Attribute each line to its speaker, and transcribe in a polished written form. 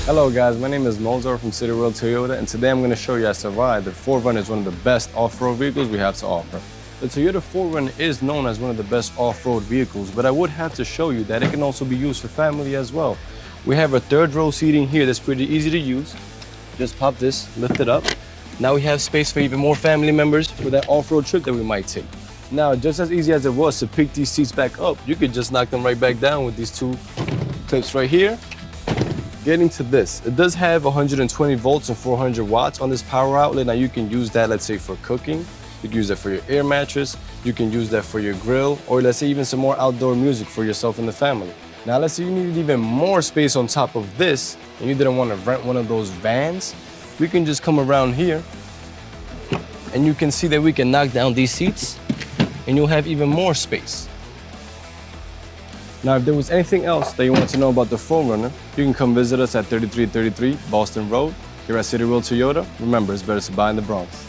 Speaker 1: Hello guys, my name is Mozart from City World Toyota, and today I'm going to show you as to why the 4Runner is one of the best off-road vehicles we have to offer. The Toyota 4Runner is known as one of the best off-road vehicles, but I would have to show you that it can also be used for family as well. We have a third row seating here that's pretty easy to use. Just pop this, lift it up. Now we have space for even more family members for that off-road trip that we might take. Now, just as easy as it was to pick these seats back up, you could just knock them right back down with these two clips right here. Getting to this, it does have 120 volts and 400 watts on this power outlet. Now you can use that, let's say, for cooking. You can use that for your air mattress. You can use that for your grill, or let's say even some more outdoor music for yourself and the family. Now let's say you needed even more space on top of this and you didn't want to rent one of those vans. We can just come around here and you can see that we can knock down these seats and you'll have even more space. Now, if there was anything else that you want to know about the 4Runner, you can come visit us at 3333 Boston Road here at City World Toyota. Remember, it's better to buy in the Bronx.